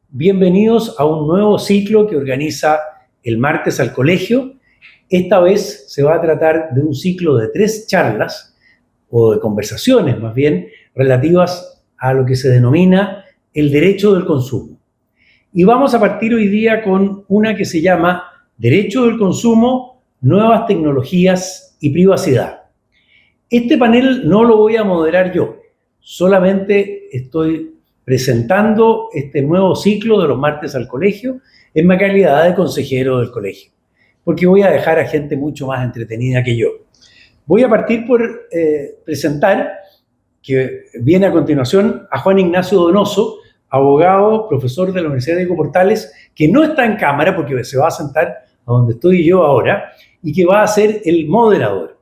Bienvenidos a un nuevo ciclo que organiza el martes al colegio. Esta vez se va a tratar de un ciclo de 3 charlas, o de conversaciones más bien, relativas a lo que se denomina el derecho del consumo. Y vamos a partir hoy día con una que se llama Derecho del consumo, nuevas tecnologías y privacidad. Este panel no lo voy a moderar yo, solamente estoy presentando este nuevo ciclo de los martes al colegio en mi calidad de consejero del colegio, porque voy a dejar a gente mucho más entretenida que yo. Voy a partir por presentar, que viene a continuación, a Juan Ignacio Donoso, abogado, profesor de la Universidad de Diego Portales, que no está en cámara porque se va a sentar a donde estoy yo ahora y que va a ser el moderador.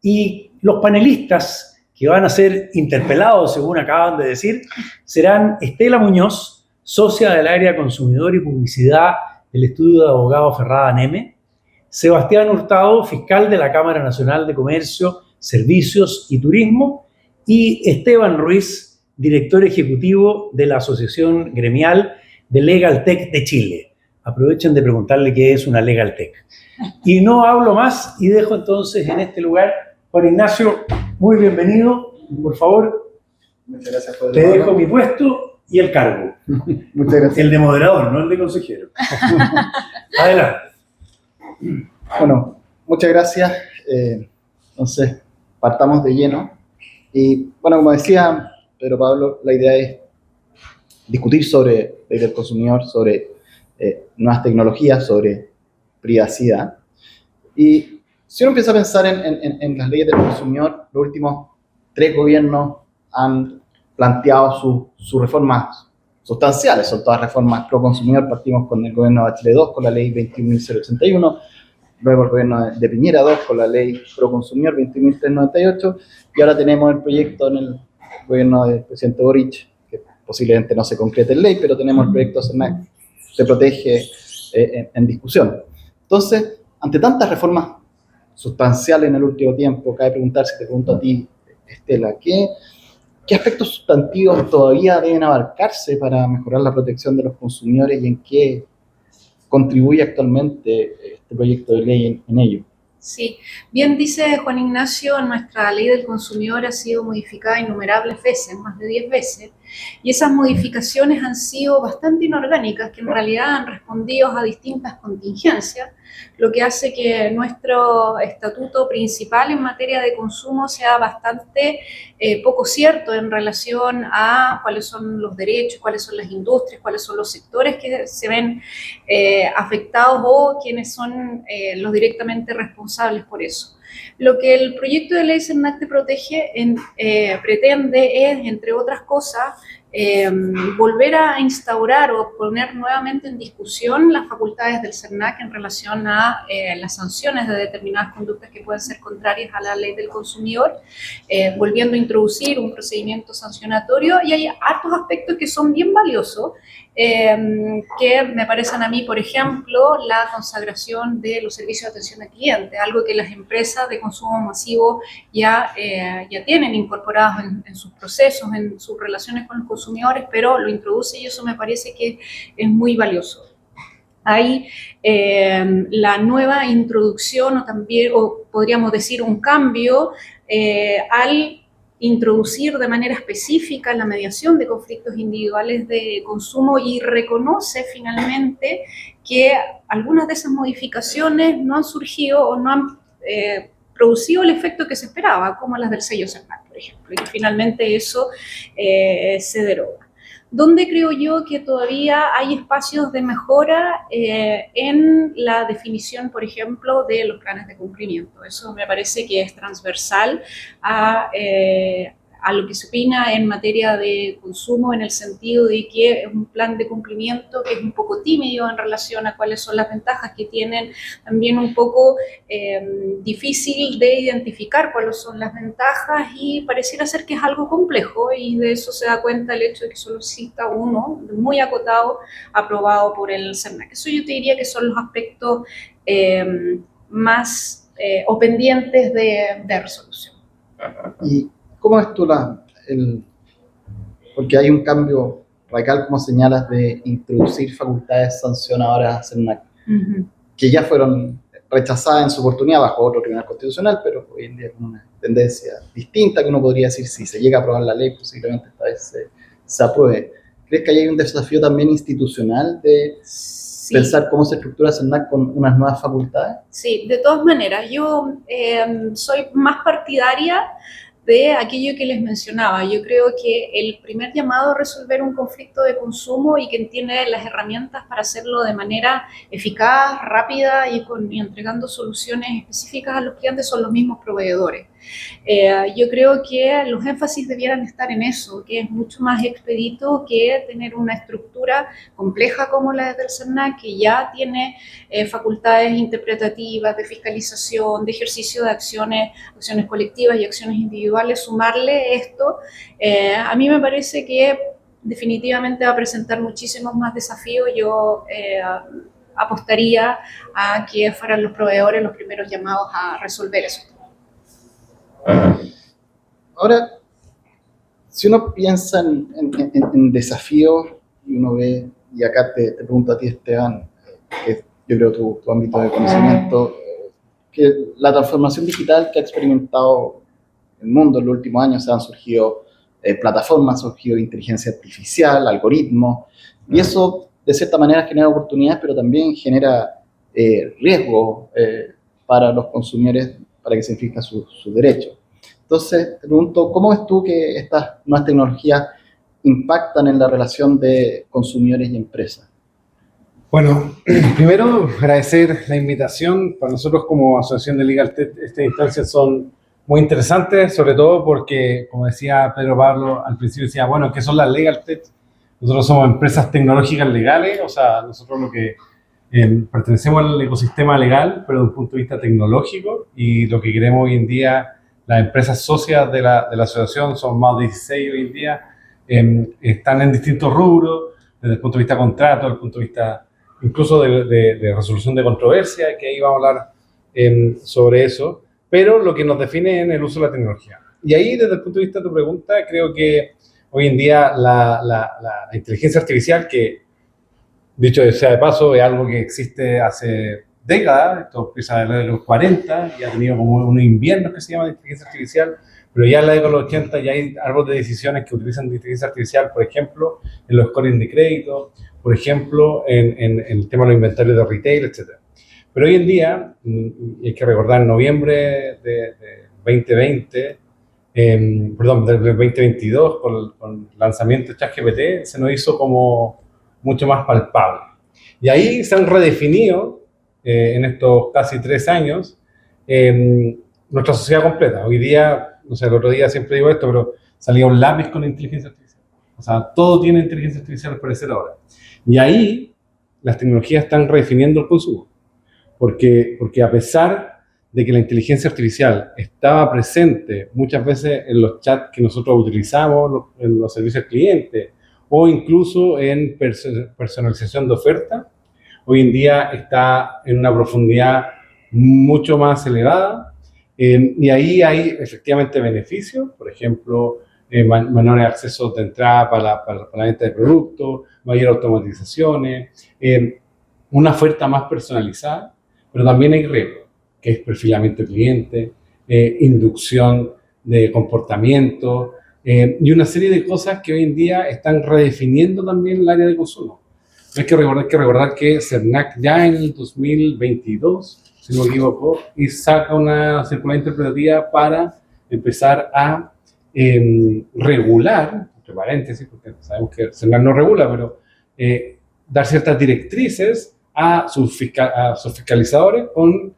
Y los panelistas que van a ser interpelados, según acaban de decir, serán Estela Muñoz, socia del área Consumidor y Publicidad del Estudio de Abogados Ferrada Neme, Sebastián Hurtado, fiscal de la Cámara Nacional de Comercio, Servicios y Turismo, y Esteban Ruiz, director ejecutivo de la Asociación Gremial de LegalTech de Chile. Aprovechen de preguntarle qué es una LegalTech. Y no hablo más y dejo entonces en este lugar, Juan Ignacio, muy bienvenido, por favor. Muchas gracias, Pedro. Te dejo mi puesto y el cargo. Muchas gracias. El de moderador, no el de consejero. Adelante. Bueno, muchas gracias. Entonces, partamos de lleno. Y bueno, como decía Pedro Pablo, la idea es discutir sobre ley del consumidor, sobre nuevas tecnologías, sobre privacidad. Y si uno empieza a pensar en las leyes del consumidor, los últimos 3 gobiernos han planteado sus reformas sustanciales, son todas reformas pro consumidor. Partimos con el gobierno de Bachelet 2 con la ley 21.081, luego el gobierno de Piñera 2 con la ley pro consumidor 21.398, y ahora tenemos el proyecto en el gobierno del presidente Boric, que posiblemente no se concrete en ley, pero tenemos el proyecto CERNAC que se protege en discusión. Entonces, ante tantas reformas sustanciales en el último tiempo, cabe preguntarse, te pregunto a ti, Estela, ¿qué aspectos sustantivos todavía deben abarcarse para mejorar la protección de los consumidores y en qué contribuye actualmente este proyecto de ley en ello? Sí, bien dice Juan Ignacio, nuestra ley del consumidor ha sido modificada innumerables veces, más de 10 veces, y esas modificaciones han sido bastante inorgánicas, que en realidad han respondido a distintas contingencias, lo que hace que nuestro estatuto principal en materia de consumo sea bastante poco cierto en relación a cuáles son los derechos, cuáles son las industrias, cuáles son los sectores que se ven afectados o quienes son los directamente responsables por eso. Lo que el proyecto de ley CERNAC te protege pretende es, entre otras cosas, volver a instaurar o poner nuevamente en discusión las facultades del CERNAC en relación a las sanciones de determinadas conductas que pueden ser contrarias a la ley del consumidor, volviendo a introducir un procedimiento sancionatorio, y hay hartos aspectos que son bien valiosos, que me parecen a mí, por ejemplo, la consagración de los servicios de atención al cliente, algo que las empresas de consumo masivo ya tienen incorporados en sus procesos, en sus relaciones con los consumidores, pero lo introduce y eso me parece que es muy valioso. Hay la nueva introducción o podríamos decir un cambio al introducir de manera específica la mediación de conflictos individuales de consumo, y reconoce finalmente que algunas de esas modificaciones no han surgido o no han producido el efecto que se esperaba, como las del sello CERNAC, por ejemplo, y que finalmente eso se deroga. Donde creo yo que todavía hay espacios de mejora en la definición, por ejemplo, de los planes de cumplimiento. Eso me parece que es transversal a lo que se opina en materia de consumo, en el sentido de que es un plan de cumplimiento que es un poco tímido en relación a cuáles son las ventajas que tienen, también un poco difícil de identificar cuáles son las ventajas, y pareciera ser que es algo complejo, y de eso se da cuenta el hecho de que solo exista uno, muy acotado, aprobado por el CERNAC. Eso yo te diría que son los aspectos más o pendientes de resolución. ¿Y cómo es tú porque hay un cambio radical, como señalas, de introducir facultades sancionadoras a CERNAC, Ujú. que ya fueron rechazadas en su oportunidad bajo otro tribunal constitucional, pero hoy en día con una tendencia distinta, que uno podría decir, si se llega a aprobar la ley, posiblemente esta vez se apruebe. ¿Crees que hay un desafío también institucional de Sí. pensar cómo se estructura CERNAC con unas nuevas facultades? Sí, de todas maneras, yo soy más partidaria de aquello que les mencionaba. Yo creo que el primer llamado a resolver un conflicto de consumo y quien tiene las herramientas para hacerlo de manera eficaz, rápida y entregando soluciones específicas a los clientes son los mismos proveedores. Yo creo que los énfasis debieran estar en eso, que es mucho más expedito que tener una estructura compleja como la del CERNAC, que ya tiene facultades interpretativas, de fiscalización, de ejercicio de acciones colectivas y acciones individuales. Sumarle esto, a mí me parece que definitivamente va a presentar muchísimos más desafíos. Yo apostaría a que fueran los proveedores los primeros llamados a resolver eso. Ahora, si uno piensa en desafíos, y uno ve, y acá te pregunto a ti, Esteban, que yo creo tu ámbito de conocimiento, que la transformación digital que ha experimentado el mundo en los últimos años, han surgido plataformas, ha surgido inteligencia artificial, algoritmos, y eso de cierta manera genera oportunidades, pero también genera riesgos para los consumidores, para que se exijan sus derechos. Entonces, te pregunto, ¿cómo ves tú que estas nuevas tecnologías impactan en la relación de consumidores y empresas? Bueno, primero agradecer la invitación. Para nosotros como Asociación de Legal Tech, estas instancias son muy interesantes, sobre todo porque, como decía Pedro Pablo al principio, decía, bueno, ¿qué son las Legal Tech? Nosotros somos empresas tecnológicas legales, o sea, nosotros lo que pertenecemos al ecosistema legal, pero desde un punto de vista tecnológico, y lo que queremos hoy en día, las empresas socias de la asociación, son más de 16 hoy en día, están en distintos rubros, desde el punto de vista contrato, desde el punto de vista incluso de resolución de controversia, que ahí vamos a hablar sobre eso, pero lo que nos define es el uso de la tecnología. Y ahí, desde el punto de vista de tu pregunta, creo que hoy en día la inteligencia artificial, que dicho sea de paso, es algo que existe hace décadas, esto empieza en los 40 y ha tenido como unos inviernos que se llaman de inteligencia artificial, pero ya en la década de los 80 ya hay árboles de decisiones que utilizan inteligencia artificial, por ejemplo, en los scoring de crédito, por ejemplo, en el tema de los inventarios de retail, etc. Pero hoy en día, y hay que recordar, en noviembre de 2020, perdón, del 2022, con el lanzamiento de ChatGPT, se nos hizo como mucho más palpable. Y ahí se han redefinido, en estos casi 3 años, nuestra sociedad completa. Hoy día, no sé, el otro día siempre digo esto, pero salía un lápiz con inteligencia artificial. O sea, todo tiene inteligencia artificial al parecer ahora. Y ahí las tecnologías están redefiniendo el consumo. Porque a pesar de que la inteligencia artificial estaba presente muchas veces en los chats que nosotros utilizamos, en los servicios al cliente, o incluso en personalización de oferta, hoy en día está en una profundidad mucho más elevada, y ahí hay efectivamente beneficios, por ejemplo, menores accesos de entrada para la venta de productos, mayor automatizaciones, una oferta más personalizada, pero también hay riesgos, que es perfilamiento de cliente, inducción de comportamiento, y una serie de cosas que hoy en día están redefiniendo también el área de consumo. Hay que recordar que CERNAC ya en el 2022, si no me equivoco, y saca una circular interpretativa para empezar a regular, entre paréntesis, porque sabemos que CERNAC no regula, pero dar ciertas directrices a sus fiscalizadores con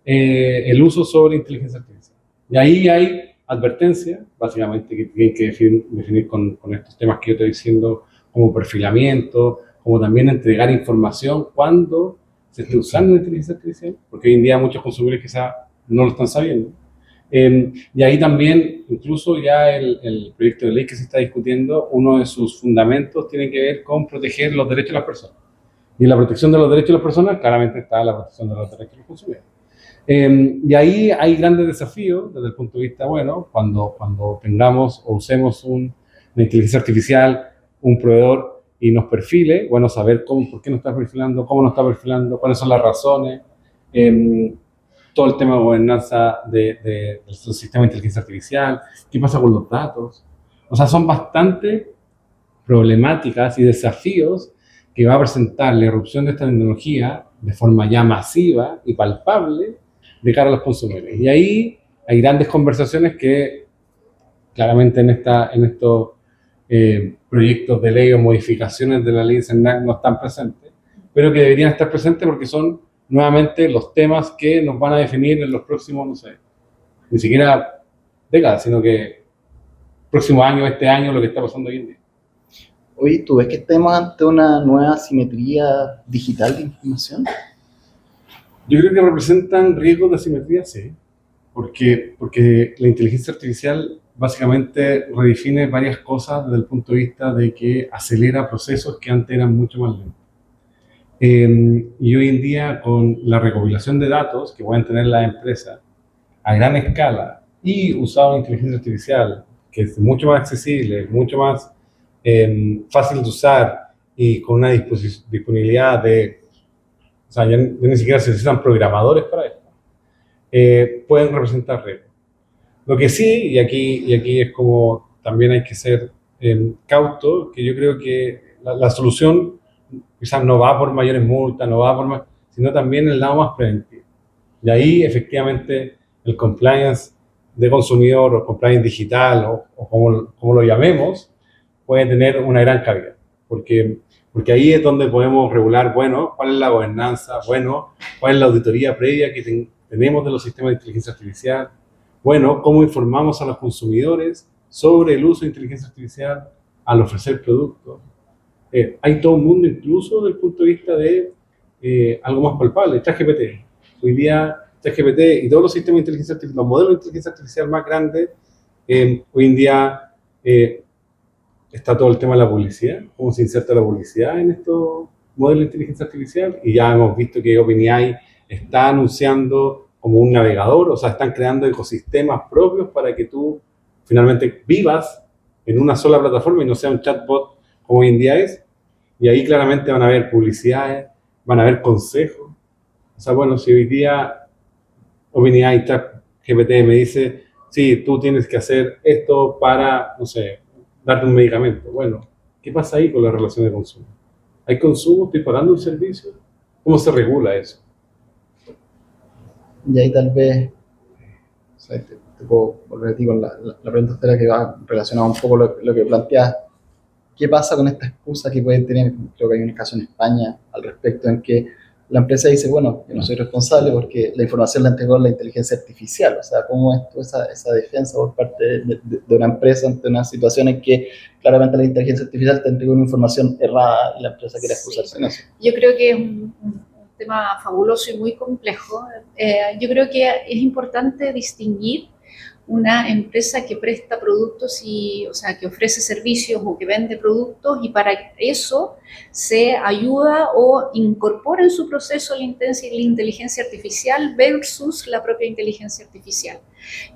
el uso sobre inteligencia artificial. Y ahí hay advertencias, básicamente, que tienen que definir con estos temas que yo estoy diciendo, como perfilamiento, como también entregar información cuando se esté usando la inteligencia artificial, porque hoy en día muchos consumidores quizás no lo están sabiendo. Y ahí también, incluso ya el proyecto de ley que se está discutiendo, uno de sus fundamentos tiene que ver con proteger los derechos de las personas. Y en la protección de los derechos de las personas, claramente está la protección de los derechos de los consumidores. Y ahí hay grandes desafíos desde el punto de vista, bueno, cuando tengamos o usemos una inteligencia artificial, un proveedor y nos perfile, bueno, saber por qué nos está perfilando, cómo nos está perfilando, cuáles son las razones, todo el tema de gobernanza del sistema de inteligencia artificial, qué pasa con los datos. O sea, son bastante problemáticas y desafíos que va a presentar la irrupción de esta tecnología de forma ya masiva y palpable de cara a los consumidores. Y ahí hay grandes conversaciones que claramente en estos proyectos de ley o modificaciones de la ley de SERNAC no están presentes, pero que deberían estar presentes porque son nuevamente los temas que nos van a definir en los próximos, no sé, ni siquiera décadas, sino que próximo año, este año, lo que está pasando hoy en día. Oye, ¿tú ves que estemos ante una nueva asimetría digital de información? Yo creo que representan riesgos de asimetría, sí, porque la inteligencia artificial básicamente redefine varias cosas desde el punto de vista de que acelera procesos que antes eran mucho más lentos. Y hoy en día, con la recopilación de datos que pueden tener las empresas a gran escala y usado inteligencia artificial, que es mucho más accesible, mucho más fácil de usar y con una disponibilidad de... O sea, ya ni siquiera se necesitan programadores para esto. Pueden representar riesgos. Lo que sí, y aquí es como también hay que ser cauto, que yo creo que la solución quizás no va por mayores multas, no va por más, sino también el lado más preventivo. Y ahí efectivamente el compliance de consumidor o compliance digital o como lo llamemos, puede tener una gran cabida. Porque ahí es donde podemos regular, bueno, cuál es la gobernanza, bueno, cuál es la auditoría previa que tenemos de los sistemas de inteligencia artificial, bueno, cómo informamos a los consumidores sobre el uso de inteligencia artificial al ofrecer productos. Hay todo un mundo incluso desde el punto de vista de algo más palpable, ChatGPT. Hoy día ChatGPT y todos los sistemas de inteligencia artificial, los modelos de inteligencia artificial más grandes, hoy en día está todo el tema de la publicidad, cómo se inserta la publicidad en estos modelos de inteligencia artificial, y ya hemos visto que OpenAI está anunciando como un navegador, o sea, están creando ecosistemas propios para que tú finalmente vivas en una sola plataforma y no sea un chatbot como hoy en día es, y ahí claramente van a haber publicidades, van a haber consejos. O sea, bueno, si hoy día OpenAI ChatGPT me dice, sí, tú tienes que hacer esto para, no sé, darte un medicamento. Bueno, ¿qué pasa ahí con la relación de consumo? ¿Hay consumo? ¿Estoy pagando un servicio? ¿Cómo se regula eso? Y ahí tal vez, o sea, te puedo volver a ti con la pregunta que va relacionada un poco lo que planteas. ¿Qué pasa con esta excusa que pueden tener? Creo que hay un caso en España al respecto en que la empresa dice, bueno, yo no soy responsable porque la información la entregó la inteligencia artificial. O sea, ¿cómo es tú esa defensa por parte de una empresa ante una situación en que claramente la inteligencia artificial te entregó una información errada y la empresa quiere excusarse en eso? Yo creo que es un tema fabuloso y muy complejo. Yo creo que es importante distinguir una empresa que presta productos o sea, que ofrece servicios o que vende productos, y para eso se ayuda o incorpora en su proceso la inteligencia artificial versus la propia inteligencia artificial.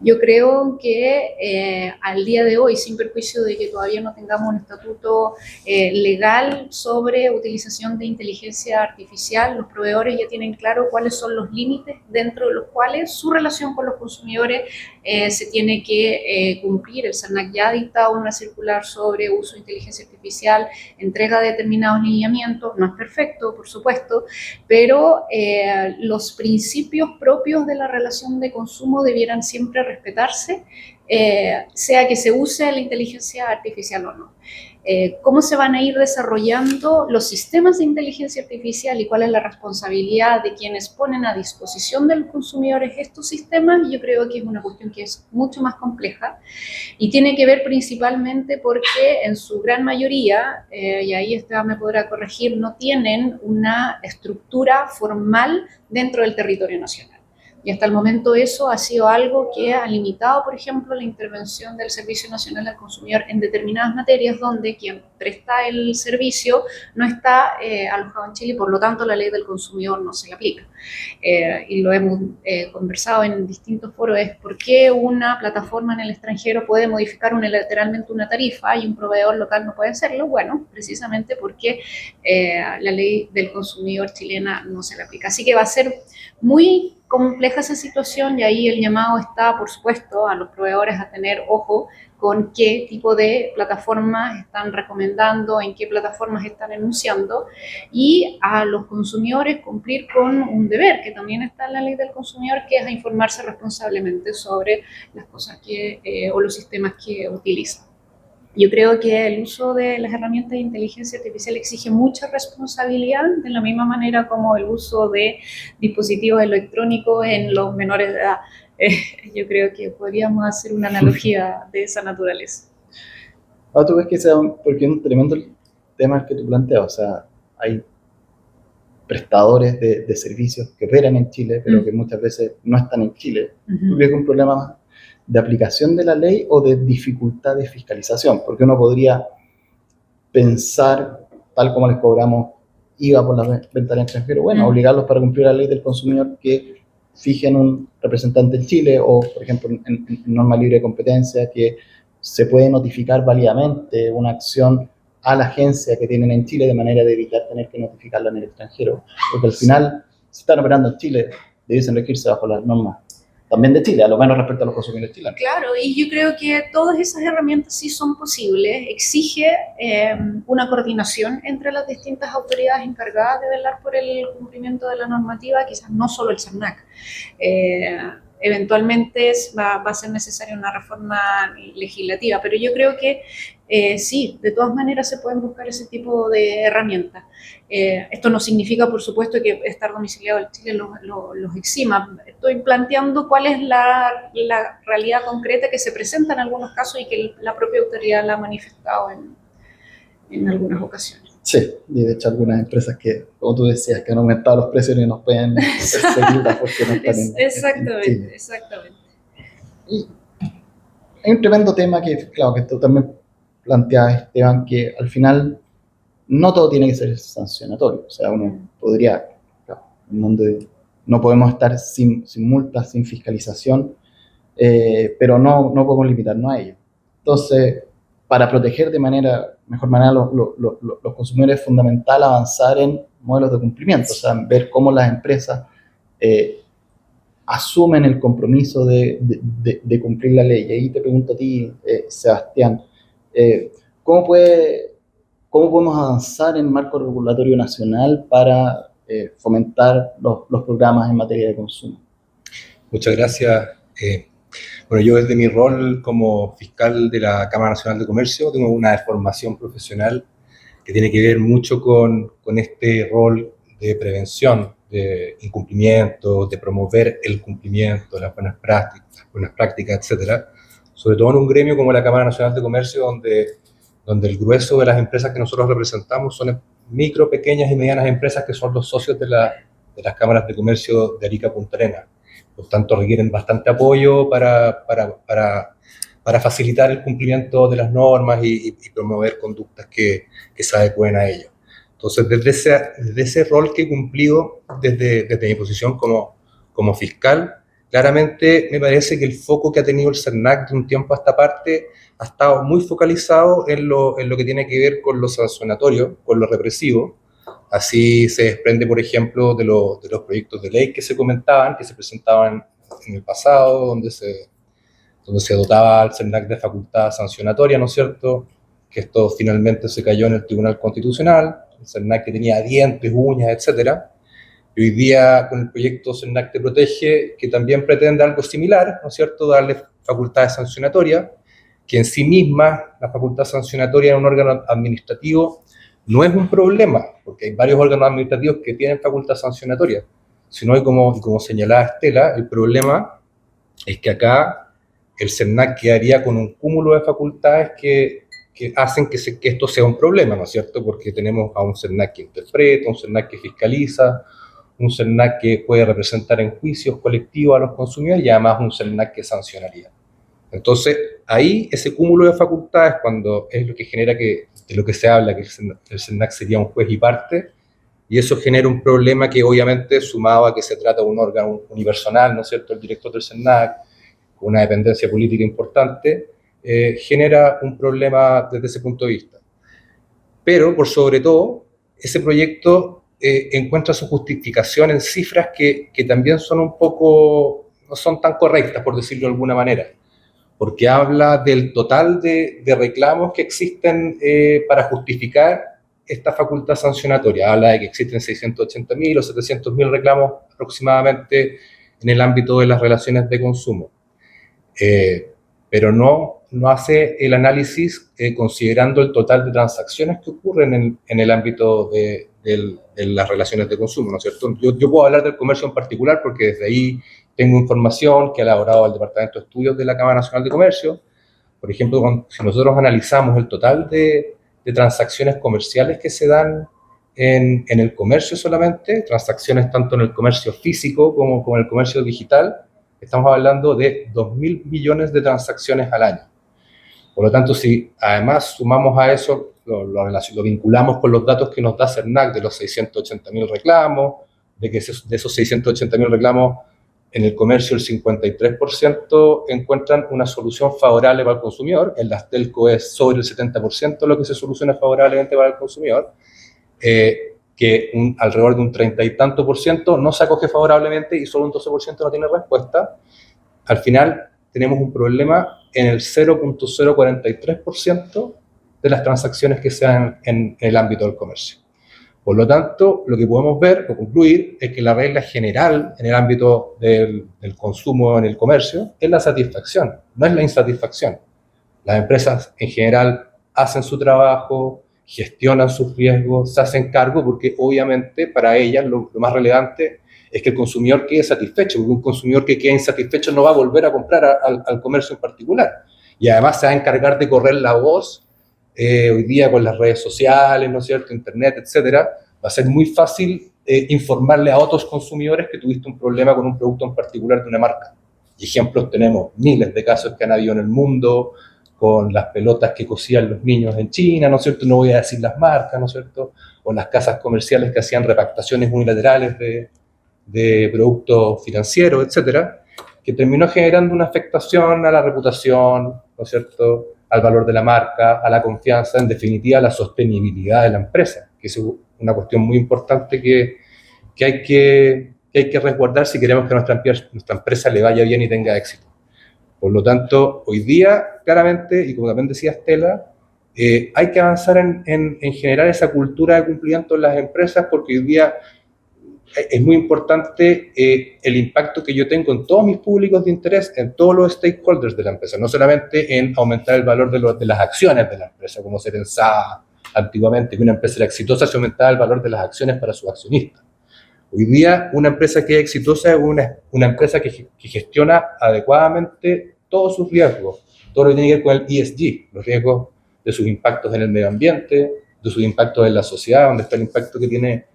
Yo creo que al día de hoy, sin perjuicio de que todavía no tengamos un estatuto legal sobre utilización de inteligencia artificial, los proveedores ya tienen claro cuáles son los límites dentro de los cuales su relación con los consumidores se tiene que cumplir. El SERNAC ya ha dictado una circular sobre uso de inteligencia artificial, entrega de determinados lineamientos, no es perfecto, por supuesto, pero los principios propios de la relación de consumo debieran siempre respetarse, sea que se use la inteligencia artificial o no. ¿Cómo se van a ir desarrollando los sistemas de inteligencia artificial y cuál es la responsabilidad de quienes ponen a disposición de los consumidores estos sistemas? Yo creo que es una cuestión que es mucho más compleja y tiene que ver principalmente porque en su gran mayoría, y ahí me podrá corregir, no tienen una estructura formal dentro del territorio nacional. Y hasta el momento eso ha sido algo que ha limitado, por ejemplo, la intervención del Servicio Nacional al Consumidor en determinadas materias donde quien presta el servicio no está alojado en Chile y por lo tanto la ley del consumidor no se le aplica. Y lo hemos conversado en distintos foros, es por qué una plataforma en el extranjero puede modificar unilateralmente una tarifa y un proveedor local no puede hacerlo. Bueno, precisamente porque la ley del consumidor chilena no se le aplica. Así que va a ser muy compleja esa situación y ahí el llamado está, por supuesto, a los proveedores a tener ojo con qué tipo de plataformas están recomendando, en qué plataformas están enunciando, y a los consumidores cumplir con un deber que también está en la ley del consumidor, que es a informarse responsablemente sobre las cosas o los sistemas que utilizan. Yo creo que el uso de las herramientas de inteligencia artificial exige mucha responsabilidad, de la misma manera como el uso de dispositivos electrónicos en los menores de edad. Yo creo que podríamos hacer una analogía de esa naturaleza. Ahora tú ves que porque es un tremendo tema el que tú planteas, o sea, hay prestadores de servicios que operan en Chile, pero que muchas veces no están en Chile. ¿Tú crees que es un problema más de aplicación de la ley o de dificultad de fiscalización? Porque uno podría pensar, tal como les cobramos IVA por la venta al extranjero, bueno, obligarlos para cumplir la ley del consumidor que fijen un representante en Chile, o por ejemplo en norma libre de competencia que se puede notificar válidamente una acción a la agencia que tienen en Chile de manera de evitar tener que notificarla en el extranjero, porque al final, si están operando en Chile, debiesen regirse bajo las normas también de Chile, a lo menos respecto a los consumidores chilenos. Claro, y yo creo que todas esas herramientas sí son posibles. Exige una coordinación entre las distintas autoridades encargadas de velar por el cumplimiento de la normativa, quizás no solo el CERNAC. Eventualmente va a ser necesaria una reforma legislativa, pero yo creo que sí, de todas maneras se pueden buscar ese tipo de herramientas. Esto no significa, por supuesto, que estar domiciliado en Chile los exima. Estoy planteando cuál es la realidad concreta que se presenta en algunos casos y que la propia autoridad la ha manifestado en algunas ocasiones. Sí, y de hecho algunas empresas que, como tú decías, que han aumentado los precios y nos pueden perseguir porque no están exactamente, en Chile. Exactamente. Y hay un tremendo tema que, claro, que tú también planteabas, Esteban, que al final no todo tiene que ser sancionatorio. O sea, uno podría, claro, en donde no podemos estar sin multas, sin fiscalización, pero no podemos limitarnos a ello. Entonces, para proteger de mejor manera los consumidores es fundamental avanzar en modelos de cumplimiento, o sea, ver cómo las empresas asumen el compromiso de cumplir la ley. Y ahí te pregunto a ti, Sebastián, ¿cómo podemos avanzar en marco regulatorio nacional para fomentar los programas en materia de consumo? Muchas gracias. Bueno, yo desde mi rol como fiscal de la Cámara Nacional de Comercio tengo una formación profesional que tiene que ver mucho con este rol de prevención de incumplimiento, de promover el cumplimiento, las buenas prácticas, etcétera. Sobre todo en un gremio como la Cámara Nacional de Comercio, donde el grueso de las empresas que nosotros representamos son micro, pequeñas y medianas empresas que son los socios de las cámaras de comercio de Arica Punta Arenas. Por tanto, requieren bastante apoyo para facilitar el cumplimiento de las normas y promover conductas que se adecúen a ello. Entonces, desde ese rol que he cumplido desde mi posición como fiscal, claramente me parece que el foco que ha tenido el CERNAC de un tiempo a esta parte ha estado muy focalizado en lo que tiene que ver con lo sancionatorio, con lo represivo. Así se desprende, por ejemplo, de los proyectos de ley que se comentaban, que se presentaban en el pasado, donde se dotaba al CERNAC de facultad sancionatoria, ¿no es cierto? Que esto finalmente se cayó en el Tribunal Constitucional, el CERNAC que tenía dientes, uñas, etcétera. Y hoy día, con el proyecto CERNAC Te Protege, que también pretende algo similar, ¿no es cierto?, darle facultades sancionatorias, que en sí misma la facultad sancionatoria en un órgano administrativo no es un problema, porque hay varios órganos administrativos que tienen facultad sancionatoria, sino que como señalaba Estela, el problema es que acá el CERNAC quedaría con un cúmulo de facultades que hacen que esto sea un problema, ¿no es cierto? Porque tenemos a un CERNAC que interpreta, un CERNAC que fiscaliza, un CERNAC que puede representar en juicios colectivos a los consumidores y además un CERNAC que sancionaría. Entonces, ahí ese cúmulo de facultades, cuando es lo que genera que, de lo que se habla, que el CERNAC sería un juez y parte, y eso genera un problema que obviamente, sumado a que se trata de un órgano unipersonal, ¿no es cierto?, el director del CERNAC, con una dependencia política importante, genera un problema desde ese punto de vista. Pero, por sobre todo, ese proyecto encuentra su justificación en cifras que también son un poco, no son tan correctas, por decirlo de alguna manera, porque habla del total de reclamos que existen para justificar esta facultad sancionatoria. Habla de que existen 680.000 o 700.000 reclamos aproximadamente en el ámbito de las relaciones de consumo. Pero no hace el análisis considerando el total de transacciones que ocurren en el ámbito de las relaciones de consumo, ¿no es cierto? Yo puedo hablar del comercio en particular porque desde ahí tengo información que ha elaborado el Departamento de Estudios de la Cámara Nacional de Comercio. Por ejemplo, si nosotros analizamos el total de transacciones comerciales que se dan en el comercio solamente, transacciones tanto en el comercio físico como en el comercio digital, estamos hablando de 2.000 millones de transacciones al año. Por lo tanto, si además sumamos a eso, lo vinculamos con los datos que nos da CERNAC de los 680.000 reclamos, de que de esos 680.000 reclamos, en el comercio el 53% encuentran una solución favorable para el consumidor, en las telco es sobre el 70% lo que se soluciona favorablemente para el consumidor, que alrededor de un 30 y tanto por ciento no se acoge favorablemente y solo un 12% no tiene respuesta. Al final tenemos un problema en el 0.043% de las transacciones que se dan en el ámbito del comercio. Por lo tanto, lo que podemos ver o concluir es que la regla general en el ámbito del consumo en el comercio es la satisfacción, no es la insatisfacción. Las empresas en general hacen su trabajo, gestionan sus riesgos, se hacen cargo porque obviamente para ellas lo más relevante es que el consumidor quede satisfecho, porque un consumidor que quede insatisfecho no va a volver a comprar al comercio en particular. Y además se va a encargar de correr la voz. Hoy día con las redes sociales, ¿no es cierto?, internet, etcétera, va a ser muy fácil informarle a otros consumidores que tuviste un problema con un producto en particular de una marca. Y ejemplos tenemos miles de casos que han habido en el mundo, con las pelotas que cosían los niños en China, ¿no es cierto?, no voy a decir las marcas, ¿no es cierto?, o las casas comerciales que hacían repactaciones unilaterales de productos financieros, etcétera, que terminó generando una afectación a la reputación, ¿no es cierto?, al valor de la marca, a la confianza, en definitiva a la sostenibilidad de la empresa, que es una cuestión muy importante que hay que resguardar si queremos que nuestra empresa le vaya bien y tenga éxito. Por lo tanto, hoy día, claramente, y como también decía Estela, hay que avanzar en generar esa cultura de cumplimiento en las empresas, porque hoy día es muy importante el impacto que yo tengo en todos mis públicos de interés, en todos los stakeholders de la empresa, no solamente en aumentar el valor de las acciones de la empresa, como se pensaba antiguamente, que una empresa era exitosa si aumentaba el valor de las acciones para sus accionistas. Hoy día, una empresa que es exitosa es una empresa que gestiona adecuadamente todos sus riesgos, todo lo que tiene que ver con el ESG, los riesgos de sus impactos en el medio ambiente, de sus impactos en la sociedad, donde está el impacto que tiene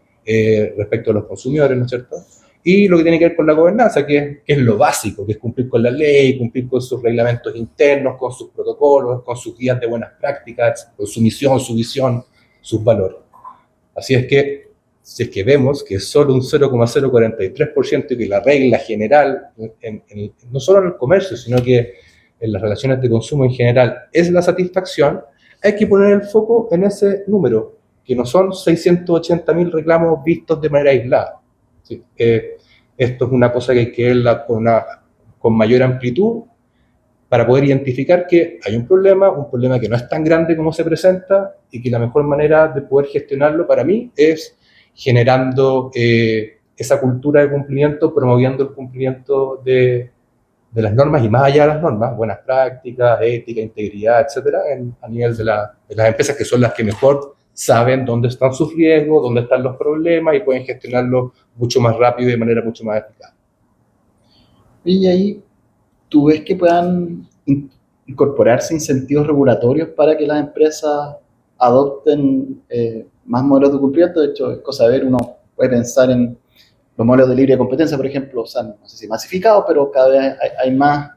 respecto a los consumidores, ¿no es cierto? Y lo que tiene que ver con la gobernanza, que es lo básico, que es cumplir con la ley, cumplir con sus reglamentos internos, con sus protocolos, con sus guías de buenas prácticas, con su misión, su visión, sus valores. Así es que, si es que vemos que es solo un 0,043% y que la regla general, no solo en el comercio, sino que en las relaciones de consumo en general, es la satisfacción, hay que poner el foco en ese número, que no son 680.000 reclamos vistos de manera aislada. ¿Sí? Esto es una cosa que hay que verla con mayor amplitud para poder identificar que hay un problema que no es tan grande como se presenta y que la mejor manera de poder gestionarlo para mí es generando esa cultura de cumplimiento, promoviendo el cumplimiento de las normas y más allá de las normas, buenas prácticas, ética, integridad, etcétera, a nivel de las empresas que son las que mejor saben dónde están sus riesgos, dónde están los problemas y pueden gestionarlos mucho más rápido y de manera mucho más eficaz. Y ahí, ¿tú ves que puedan incorporarse incentivos regulatorios para que las empresas adopten más modelos de cumplimiento? De hecho, es cosa de ver, uno puede pensar en los modelos de libre competencia, por ejemplo, se han, no sé si masificados, pero cada vez hay más,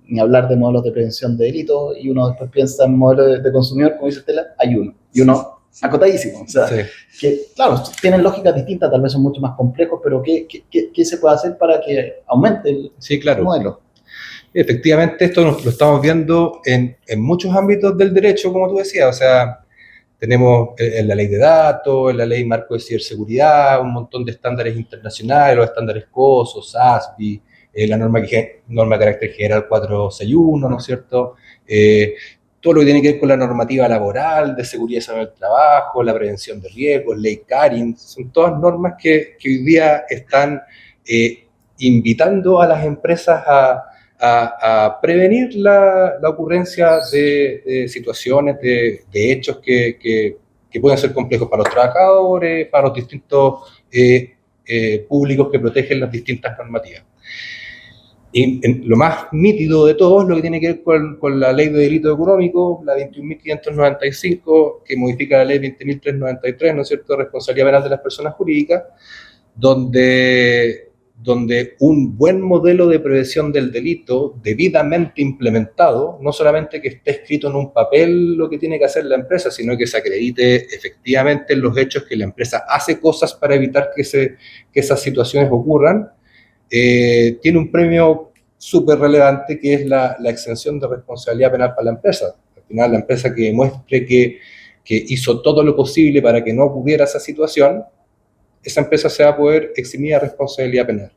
ni hablar de modelos de prevención de delitos, y uno después piensa en modelos de consumidor, como dice Estela, hay uno, y uno acotadísimo, o sea, Sí. que claro, tienen lógicas distintas, tal vez son mucho más complejos, pero ¿qué se puede hacer para que aumente el Sí, claro. modelo? Efectivamente, esto lo estamos viendo en muchos ámbitos del derecho, como tú decías, o sea, tenemos en la ley de datos, en la ley marco de ciberseguridad, un montón de estándares internacionales, los estándares COSO, SASB, la norma de carácter general 461, ¿no es cierto? Todo lo que tiene que ver con la normativa laboral, de seguridad y salud del trabajo, la prevención de riesgos, ley CARIN, son todas normas que hoy día están invitando a las empresas a prevenir la ocurrencia de situaciones, de hechos que pueden ser complejos para los trabajadores, para los distintos públicos que protegen las distintas normativas. Y lo más nítido de todo es lo que tiene que ver con la ley de delito económico, la 21.595, que modifica la ley 20.393, ¿no es cierto?, de responsabilidad penal de las personas jurídicas, donde un buen modelo de prevención del delito, debidamente implementado, no solamente que esté escrito en un papel lo que tiene que hacer la empresa, sino que se acredite efectivamente en los hechos que la empresa hace cosas para evitar que esas situaciones ocurran, tiene un premio súper relevante, que es la exención de responsabilidad penal para la empresa. Al final, la empresa que demuestre que hizo todo lo posible para que no ocurriera esa situación, esa empresa se va a poder eximir de responsabilidad penal.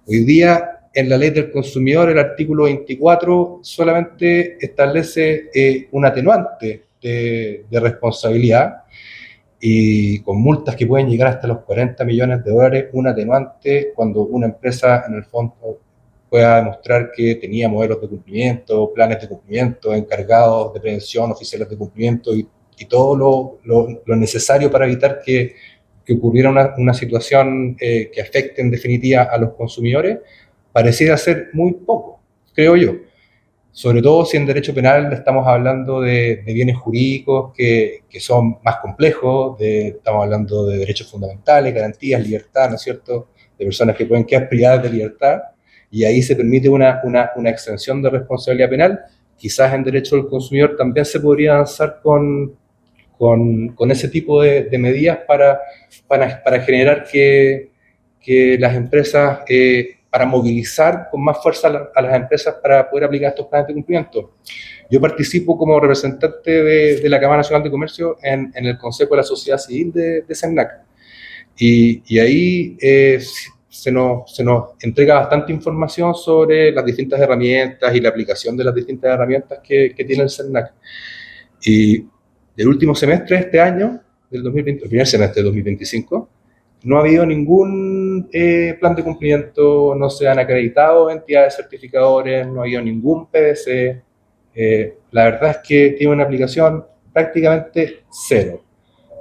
Hoy día, en la ley del consumidor, el artículo 24 solamente establece un atenuante de responsabilidad, y con multas que pueden llegar hasta los 40 millones de dólares, un atenuante cuando una empresa, en el fondo, pueda demostrar que tenía modelos de cumplimiento, planes de cumplimiento, encargados de prevención, oficiales de cumplimiento y todo lo necesario para evitar que ocurriera una situación que afecte en definitiva a los consumidores, pareciera ser muy poco, creo yo. Sobre todo si en derecho penal estamos hablando de bienes jurídicos que son más complejos, estamos hablando de derechos fundamentales, garantías, libertad, ¿no es cierto?, de personas que pueden quedar privadas de libertad, y ahí se permite una exención de responsabilidad penal. Quizás en derecho del consumidor también se podría avanzar con ese tipo de medidas para generar que las empresas, para movilizar con más fuerza a las empresas para poder aplicar estos planes de cumplimiento. Yo participo como representante de la Cámara Nacional de Comercio en el Consejo de la Sociedad Civil de CENNAC, y ahí se nos entrega bastante información sobre las distintas herramientas y la aplicación de las distintas herramientas que tiene el CENNAC. Y del último semestre de este año, del 2020, el primer semestre de 2025, no ha habido ningún plan de cumplimiento, no se han acreditado entidades certificadores, no ha habido ningún PDC. La verdad es que tiene una aplicación prácticamente cero.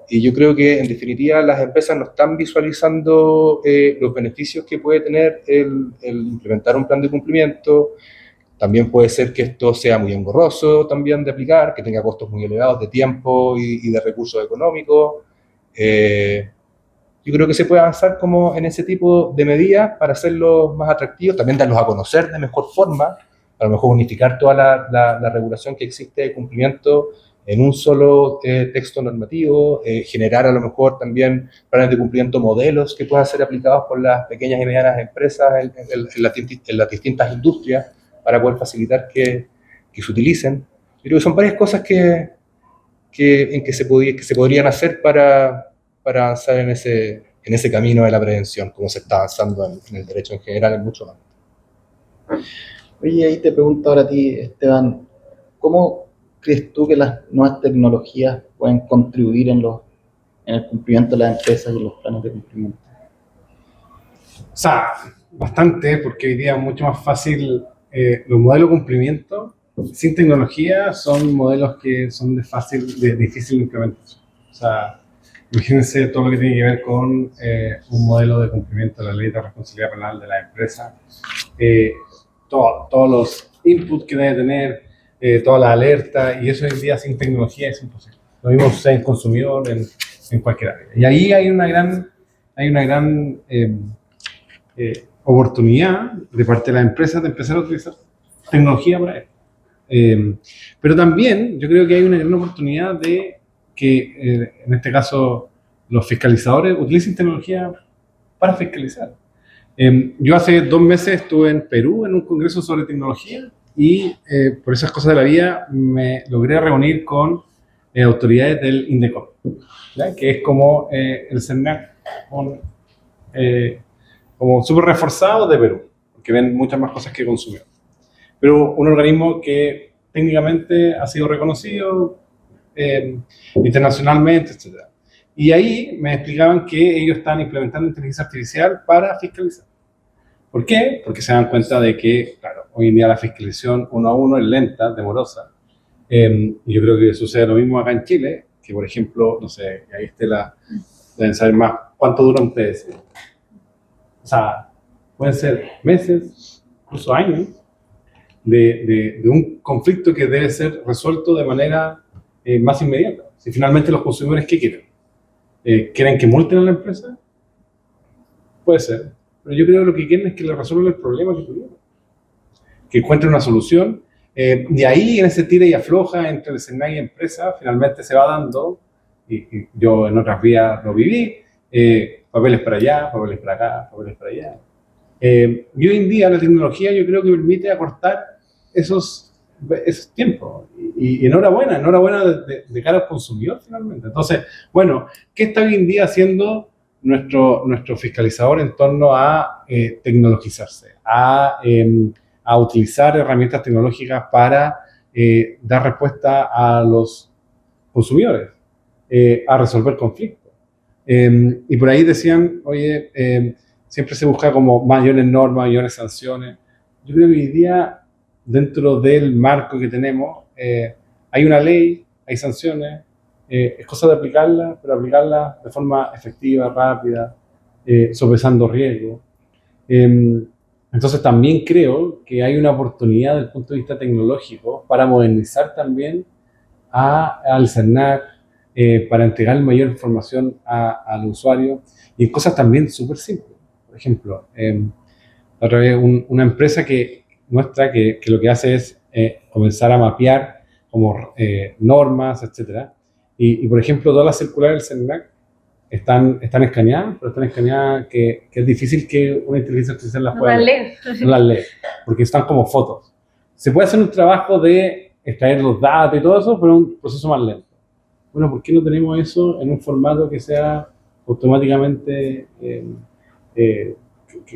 Y yo creo que, en definitiva, las empresas no están visualizando los beneficios que puede tener el implementar un plan de cumplimiento. También puede ser que esto sea muy engorroso también de aplicar, que tenga costos muy elevados de tiempo y de recursos económicos. Yo creo que se puede avanzar como en ese tipo de medidas para hacerlos más atractivos, también darlos a conocer de mejor forma, a lo mejor unificar toda la regulación que existe de cumplimiento en un solo texto normativo, generar a lo mejor también planes de cumplimiento, modelos que puedan ser aplicados por las pequeñas y medianas empresas en las distintas industrias para poder facilitar que se utilicen. Yo creo que son varias cosas que se podrían hacer para avanzar en ese camino de la prevención, como se está avanzando en el derecho en general en muchos ámbitos. Oye, ahí te pregunto ahora a ti, Esteban, ¿cómo crees tú que las nuevas tecnologías pueden contribuir en el cumplimiento de las empresas y los planes de cumplimiento? O sea, bastante, porque hoy día es mucho más fácil. Los modelos de cumplimiento sin tecnología son modelos que son de difícil implementación. O sea, imagínense todo lo que tiene que ver con un modelo de cumplimiento de la ley de responsabilidad penal de la empresa, todos los inputs que debe tener, toda la alerta, y eso hoy en día sin tecnología es imposible. Lo mismo sucede en consumidor, en cualquier área. Y ahí hay una gran oportunidad de parte de las empresas de empezar a utilizar tecnología para esto. Pero también yo creo que hay una gran oportunidad de que, en este caso, los fiscalizadores utilicen tecnología para fiscalizar. Yo hace 2 meses estuve en Perú en un congreso sobre tecnología y por esas cosas de la vida me logré reunir con autoridades del INDECOM, ¿ya? Que es como el CERNAC como súper reforzado de Perú, porque ven muchas más cosas que consumidores. Pero un organismo que técnicamente ha sido reconocido internacionalmente, etc. Y ahí me explicaban que ellos están implementando inteligencia artificial para fiscalizar. ¿Por qué? Porque se dan cuenta de que, claro, hoy en día la fiscalización 1 a 1 es lenta, demorosa. Y yo creo que sucede lo mismo acá en Chile, que por ejemplo, no sé, ahí deben saber más cuánto dura un PDC. O sea, pueden ser meses, incluso años, de un conflicto que debe ser resuelto de manera más inmediata. Si finalmente los consumidores, ¿qué quieren? ¿Quieren que multen a la empresa? Puede ser. Pero yo creo que lo que quieren es que le resuelvan el problema que tuvieron. Que encuentren una solución. De ahí, en ese tira y afloja entre el SERNAC y la empresa, finalmente se va dando, y yo en otras vías lo viví, papeles para allá, papeles para acá, papeles para allá. Y hoy en día la tecnología yo creo que permite acortar esos tiempos. Y enhorabuena de cara al consumidor finalmente. Entonces, bueno, ¿qué está hoy en día haciendo nuestro fiscalizador en torno a tecnologizarse, a utilizar herramientas tecnológicas para dar respuesta a los consumidores, a resolver conflictos? Y por ahí decían, oye, siempre se busca como mayores normas, mayores sanciones. Yo creo que hoy día, dentro del marco que tenemos, hay una ley, hay sanciones, es cosa de aplicarla, pero aplicarla de forma efectiva, rápida, sopesando riesgos. Entonces también creo que hay una oportunidad desde el punto de vista tecnológico para modernizar también al CERNAC, para entregar mayor información al usuario y en cosas también súper simples. Por ejemplo, otra vez una empresa nuestra que lo que hace es comenzar a mapear como normas, etcétera. Y por ejemplo, todas las circulares del CERNAC están escaneadas, pero están escaneadas que es difícil que una inteligencia artificial las pueda leer. No las lee, porque están como fotos. Se puede hacer un trabajo de extraer los datos y todo eso, pero es un proceso más lento. Bueno, ¿por qué no tenemos eso en un formato que sea automáticamente, que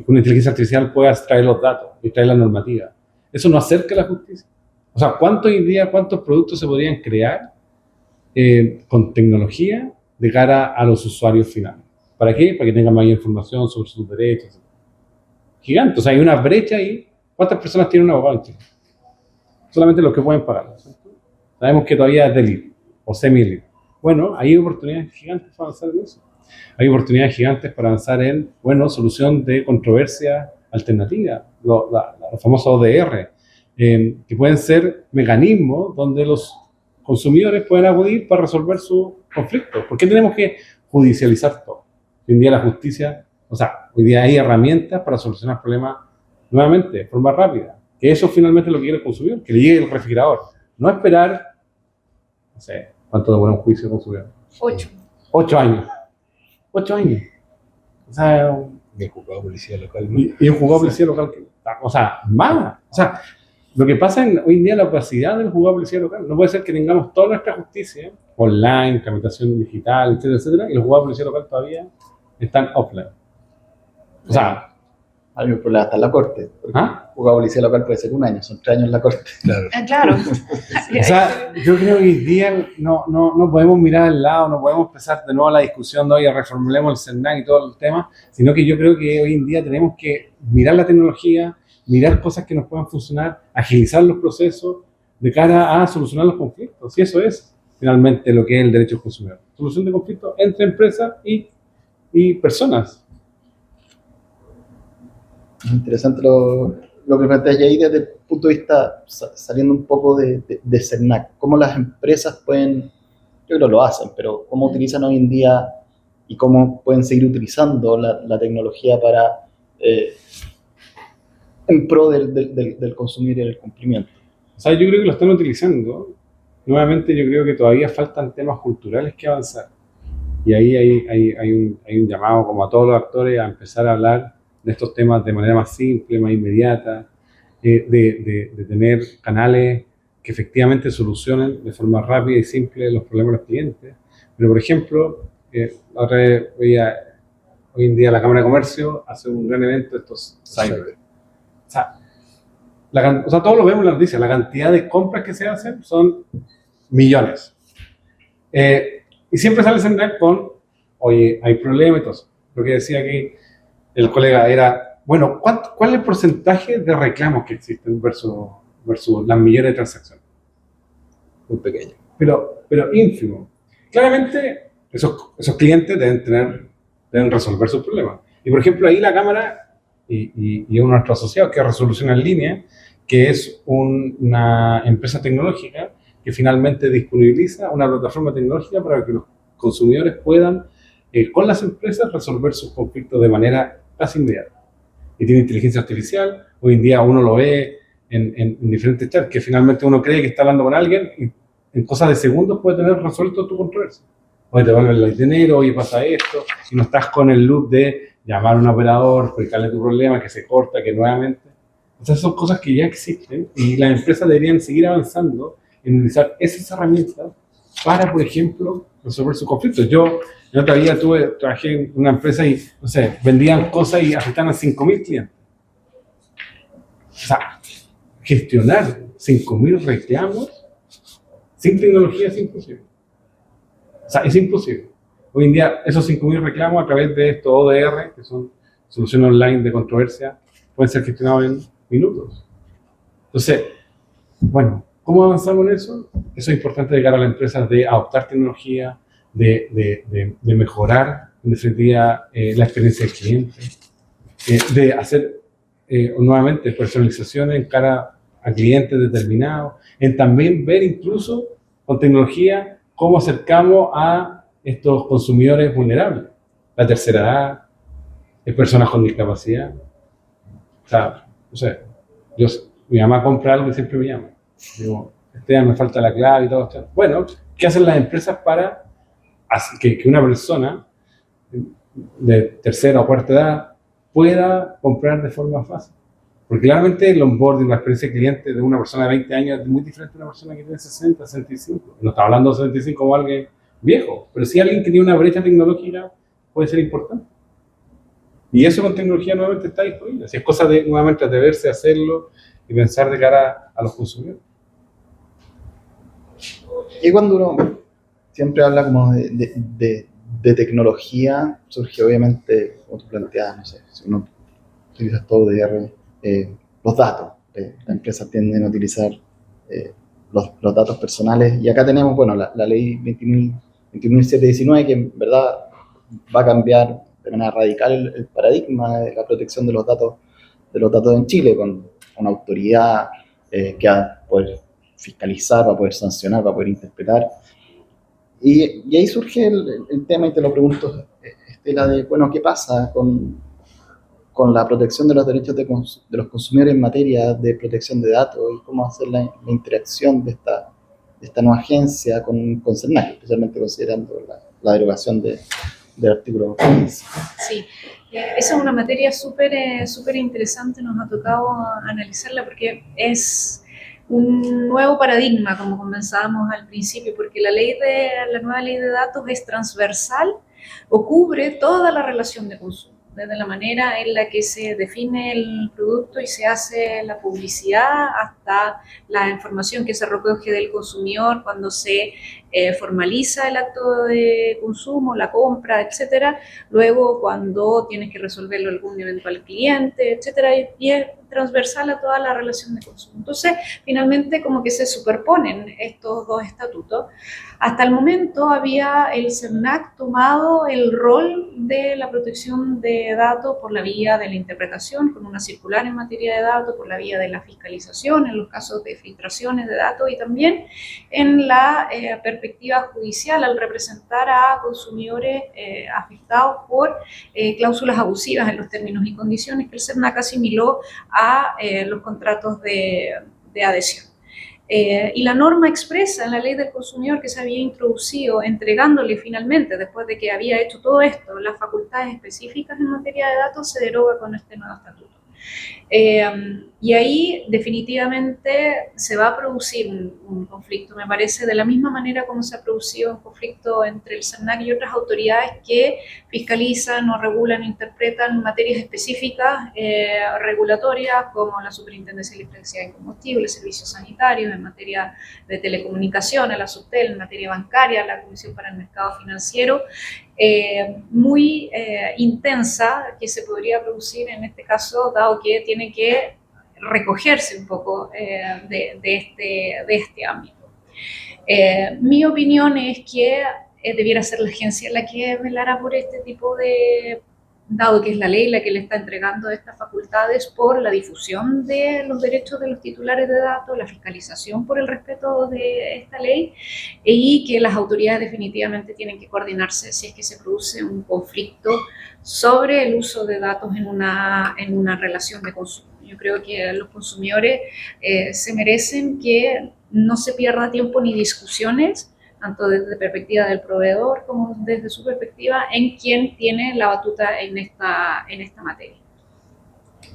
una inteligencia artificial pueda extraer los datos y extraer la normativa? Eso no acerca a la justicia. O sea, ¿cuántos productos se podrían crear con tecnología de cara a los usuarios finales? ¿Para qué? Para que tengan mayor información sobre sus derechos. Gigante. O sea, hay una brecha ahí. ¿Cuántas personas tienen un abogado en Chile? Solamente los que pueden pagarlo. Sabemos que todavía es de libre o semi-libre. Bueno, hay oportunidades gigantes para avanzar en eso. Hay oportunidades gigantes para avanzar en, solución de controversia alternativa, los famosos ODR, que pueden ser mecanismos donde los consumidores pueden acudir para resolver su conflicto. ¿Por qué tenemos que judicializar todo? Hoy en día la justicia, hoy día hay herramientas para solucionar problemas nuevamente, de forma rápida. Que eso finalmente es lo que quiere el consumidor, que le llegue el refrigerador. No esperar, no sé, ¿cuánto demora un juicio de consumidor? 8 años. 8 años. O sea, Y el juzgado de policía local, ¿no? Y un juzgado de policía local, más. Lo que pasa hoy en día es la opacidad del juzgado de policía local. No puede ser que tengamos toda nuestra justicia online, tramitación digital, etcétera, etcétera, y los juzgados de policía local todavía están offline. Hay un problema hasta en la corte. El juzgado de policía local puede ser 1 año, son 3 años en la corte. Claro. Claro. Yo creo que hoy día no podemos mirar al lado, no podemos empezar de nuevo la discusión de hoy, reformulemos el CERNAC y todo el tema, sino que yo creo que hoy en día tenemos que mirar la tecnología, mirar cosas que nos puedan funcionar, agilizar los procesos de cara a solucionar los conflictos. Y eso es finalmente lo que es el derecho del consumidor. Solución de conflictos entre empresas y personas. Interesante lo que planteas ahí desde el punto de vista, saliendo un poco de CERNAC. ¿Cómo las empresas pueden, yo creo que lo hacen, pero cómo utilizan hoy en día y cómo pueden seguir utilizando la tecnología para en pro del consumidor y del cumplimiento. O sea, yo creo que lo están utilizando. Nuevamente, yo creo que todavía faltan temas culturales que avanzar. Y ahí hay un llamado como a todos los actores a empezar a hablar de estos temas de manera más simple, más inmediata, de tener canales que efectivamente solucionen de forma rápida y simple los problemas de los clientes. Pero, por ejemplo, la otra vez veía, hoy en día la Cámara de Comercio hace un gran evento de estos cyber. O sea, todos lo vemos en la noticia, la cantidad de compras que se hacen son millones. Y siempre sale Sendak con, oye, hay problemas y todo eso. Lo que decía aquí el colega era, bueno, ¿cuál es el porcentaje de reclamos que existen versus las millones de transacciones? Muy pequeño. Pero ínfimo. Claramente, esos clientes deben resolver sus problemas. Y por ejemplo, ahí la Cámara y uno de nuestros asociados, que es Resolución en Línea, que es una empresa tecnológica que finalmente disponibiliza una plataforma tecnológica para que los consumidores puedan, con las empresas, resolver sus conflictos de manera casi inmediata. Y tiene inteligencia artificial. Hoy en día uno lo ve en diferentes chats, que finalmente uno cree que está hablando con alguien y en cosas de segundos puede tener resuelto tu controversia. Hoy te vuelven el dinero, hoy pasa esto, y no estás con el loop de llamar a un operador, explicarle tu problema, que se corta, que nuevamente. Entonces son cosas que ya existen y las empresas deberían seguir avanzando en utilizar esas herramientas para, por ejemplo, resolver sus conflictos. Yo en otra vida trabajé en una empresa y, no sé, vendían cosas y afectaban a 5.000 clientes. O sea, gestionar 5.000 reclamos sin tecnología es imposible. O sea, es imposible. Hoy en día, esos 5.000 reclamos a través de estos ODR, que son soluciones online de controversia, pueden ser gestionados en minutos. Entonces, bueno, ¿cómo avanzamos en eso? Eso es importante de cara a las empresas, de adoptar tecnología, de mejorar, en definitiva, la experiencia del cliente, de hacer nuevamente personalizaciones en cara a clientes determinados, en también ver incluso con tecnología cómo acercamos a estos consumidores vulnerables, la tercera edad, personas con discapacidad. O sea, no sé, mi mamá compra algo y siempre me llama. Digo, me falta la clave y todo esto. Bueno, ¿qué hacen las empresas para que una persona de tercera o cuarta edad pueda comprar de forma fácil? Porque claramente el onboarding, la experiencia de cliente de una persona de 20 años es muy diferente a una persona que tiene 60, 65. No está hablando de 65 como alguien viejo, pero sí alguien que tiene una brecha tecnológica puede ser importante. Y eso con tecnología nuevamente está disponible. Así es cosa de nuevamente atreverse a hacerlo y pensar de cara a los consumidores. Y cuando uno siempre habla como de tecnología, surge obviamente, como tú planteabas, no sé, si uno utiliza todo DR, los datos. Las empresas tienden a utilizar los datos personales. Y acá tenemos, bueno, la ley 21.719, que en verdad va a cambiar de manera radical el paradigma de la protección de los datos en Chile, con una autoridad que va a poder fiscalizar, va a poder sancionar, va a poder interpretar. Y ahí surge el tema, y te lo pregunto, Estela, de, bueno, ¿qué pasa con la protección de los derechos de los consumidores en materia de protección de datos y cómo hacer la interacción de esta nueva agencia con CERNAC, especialmente considerando la derogación del artículo 15? Sí, esa es una materia súper interesante, nos ha tocado analizarla porque es un nuevo paradigma, como comenzábamos al principio, porque la nueva ley de datos es transversal o cubre toda la relación de consumo, desde la manera en la que se define el producto y se hace la publicidad hasta la información que se recoge del consumidor cuando se formaliza el acto de consumo, la compra, etcétera. Luego cuando tienes que resolverlo algún eventual cliente, etcétera. Y es transversal a toda la relación de consumo. Entonces, finalmente como que se superponen estos dos estatutos. Hasta el momento había el CERNAC tomado el rol de la protección de datos por la vía de la interpretación, con una circular en materia de datos, por la vía de la fiscalización en los casos de filtraciones de datos y también en la perspectiva judicial al representar a consumidores afectados por cláusulas abusivas en los términos y condiciones que el CERNAC asimiló a los contratos de adhesión. Y la norma expresa en la ley del consumidor que se había introducido, entregándole finalmente, después de que había hecho todo esto, las facultades específicas en materia de datos, se deroga con este nuevo estatuto. Y ahí definitivamente se va a producir un conflicto, me parece, de la misma manera como se ha producido un conflicto entre el CERNAC y otras autoridades que fiscalizan o regulan o interpretan materias específicas regulatorias como la Superintendencia de Electricidad y Combustibles, servicios sanitarios, en materia de telecomunicaciones, la SUTEL, en materia bancaria, la Comisión para el Mercado Financiero, muy intensa que se podría producir en este caso, dado que tiene que recogerse un poco de este ámbito. Mi opinión es que debiera ser la agencia la que velara por este tipo de, dado que es la ley la que le está entregando estas facultades por la difusión de los derechos de los titulares de datos, la fiscalización por el respeto de esta ley y que las autoridades definitivamente tienen que coordinarse si es que se produce un conflicto sobre el uso de datos en una relación de consumo. Yo creo que los consumidores se merecen que no se pierda tiempo ni discusiones, tanto desde la perspectiva del proveedor como desde su perspectiva, en quien tiene la batuta en esta materia.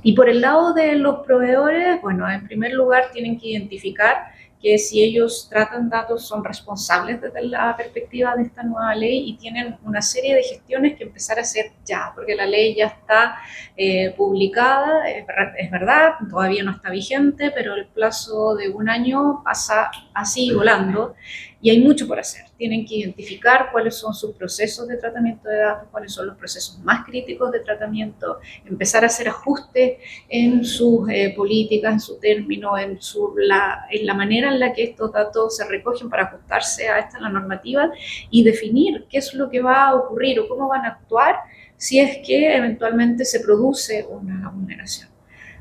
Y por el lado de los proveedores, bueno, en primer lugar tienen que identificar que si ellos tratan datos son responsables desde la perspectiva de esta nueva ley y tienen una serie de gestiones que empezar a hacer ya, porque la ley ya está publicada, es verdad, todavía no está vigente, pero el plazo de un año pasa así volando y hay mucho por hacer. Tienen que identificar cuáles son sus procesos de tratamiento de datos, cuáles son los procesos más críticos de tratamiento, empezar a hacer ajustes en sus políticas, en su término, en la manera en la que estos datos se recogen para ajustarse a la normativa y definir qué es lo que va a ocurrir o cómo van a actuar si es que eventualmente se produce una vulneración.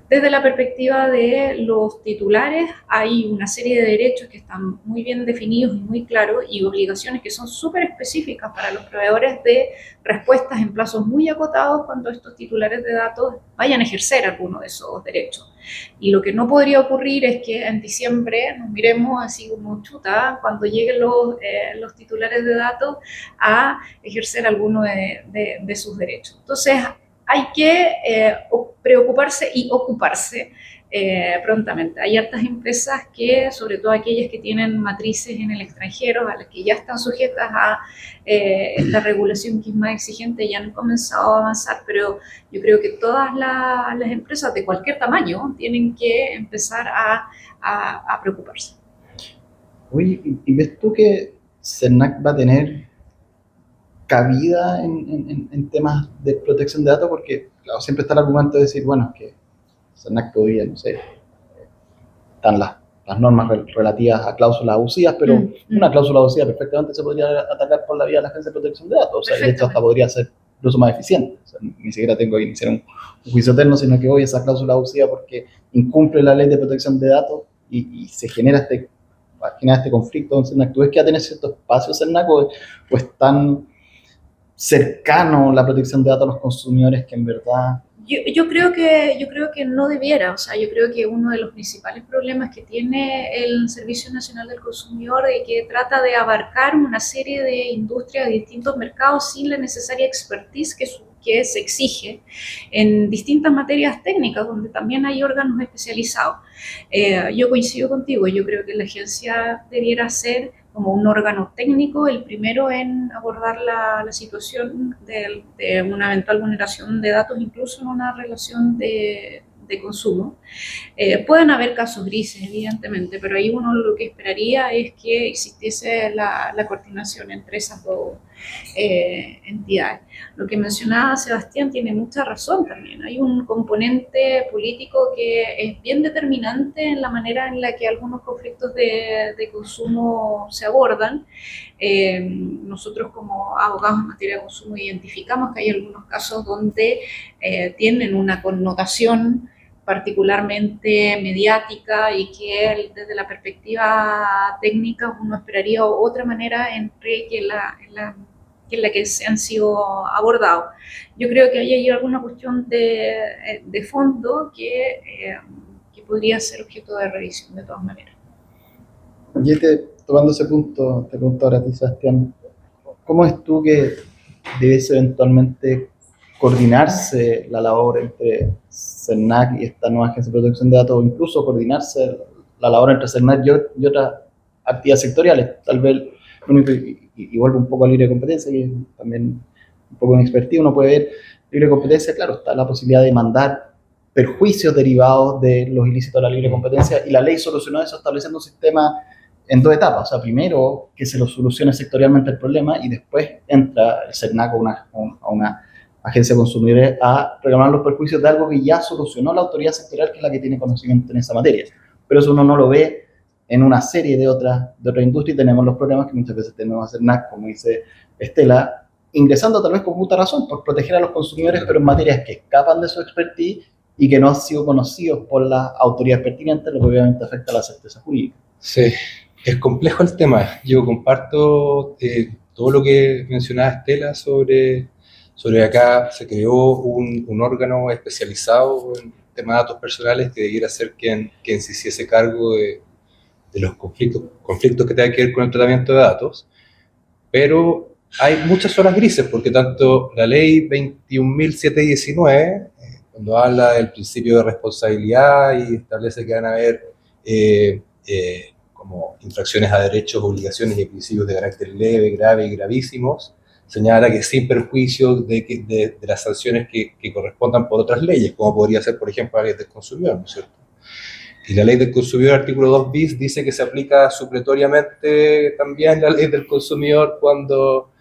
Desde la perspectiva de los titulares, hay una serie de derechos que están muy bien definidos y muy claros y obligaciones que son súper específicas para los proveedores de respuestas en plazos muy acotados cuando estos titulares de datos vayan a ejercer alguno de esos derechos. Y lo que no podría ocurrir es que en diciembre nos miremos así como chuta cuando lleguen los titulares de datos a ejercer alguno de sus derechos. Entonces, hay que preocuparse y ocuparse prontamente. Hay hartas empresas que, sobre todo aquellas que tienen matrices en el extranjero, a las que ya están sujetas a esta regulación que es más exigente, ya han comenzado a avanzar, pero yo creo que todas las empresas de cualquier tamaño tienen que empezar a preocuparse. Oye, ¿y ves tú que CERNAC va a tener cabida en temas de protección de datos? Porque, claro, siempre está el argumento de decir, bueno, es que CERNAC todavía, no sé, están las normas relativas a cláusulas abusivas, pero una cláusula abusiva perfectamente se podría atacar por la vía de la Agencia de Protección de Datos, o sea, y de hecho hasta podría ser incluso más eficiente. O sea, ni siquiera tengo que iniciar un juicio eterno, sino que hoy esa cláusula abusiva porque incumple la ley de protección de datos y se genera este conflicto con CERNAC. ¿Tú ves que ya tiene cierto espacio CERNAC o es tan cercano la protección de datos a los consumidores que en verdad... Yo creo que no debiera, o sea, yo creo que uno de los principales problemas que tiene el Servicio Nacional del Consumidor es que trata de abarcar una serie de industrias de distintos mercados sin la necesaria expertise que se exige en distintas materias técnicas, donde también hay órganos especializados. Yo coincido contigo, yo creo que la agencia debiera ser como un órgano técnico, el primero en abordar la situación de una eventual vulneración de datos, incluso en una relación de consumo. Pueden haber casos grises, evidentemente, pero ahí uno lo que esperaría es que existiese la coordinación entre esas dos entidades. Lo que mencionaba Sebastián tiene mucha razón también. Hay un componente político que es bien determinante en la manera en la que algunos conflictos de consumo se abordan. Nosotros como abogados en materia de consumo identificamos que hay algunos casos donde tienen una connotación particularmente mediática y que desde la perspectiva técnica uno esperaría otra manera en la que se han sido abordados. Yo creo que hay alguna cuestión de fondo que podría ser objeto de revisión de todas maneras. Y tomando ese punto, te pregunto ahora a ti, Sebastián, ¿cómo es tú que debes eventualmente coordinarse la labor entre CERNAC y esta nueva Agencia de Protección de Datos, o incluso coordinarse la labor entre CERNAC y otras actividades sectoriales? Tal vez, y vuelvo un poco a libre competencia, que también un poco en expertise, uno puede ver libre competencia, claro, está la posibilidad de mandar perjuicios derivados de los ilícitos de la libre competencia, y la ley solucionó eso estableciendo un sistema en dos etapas. O sea, primero que se lo solucione sectorialmente el problema y después entra el CERNAC a una agencia de consumidores a reclamar los perjuicios de algo que ya solucionó la autoridad sectorial, que es la que tiene conocimiento en esa materia. Pero eso uno no lo ve en una serie de otras industrias, y tenemos los problemas que muchas veces tenemos a CERNAC, como dice Estela, ingresando tal vez con justa razón por proteger a los consumidores, pero en materias que escapan de su expertise y que no han sido conocidos por las autoridades pertinentes, lo que obviamente afecta a la certeza jurídica. Sí, es complejo el tema. Yo comparto todo lo que mencionaba Estela sobre acá se creó un órgano especializado en temas de datos personales que debiera ser quien se hiciese cargo de los conflictos que tengan que ver con el tratamiento de datos, pero hay muchas zonas grises, porque tanto la ley 21.719, cuando habla del principio de responsabilidad y establece que van a haber como infracciones a derechos, obligaciones y principios de carácter leve, grave y gravísimos, señala que sin perjuicio de las sanciones que correspondan por otras leyes, como podría ser, por ejemplo, la ley del consumidor, ¿no es cierto? Y la ley del consumidor, artículo 2 bis, dice que se aplica supletoriamente también la ley del consumidor cuando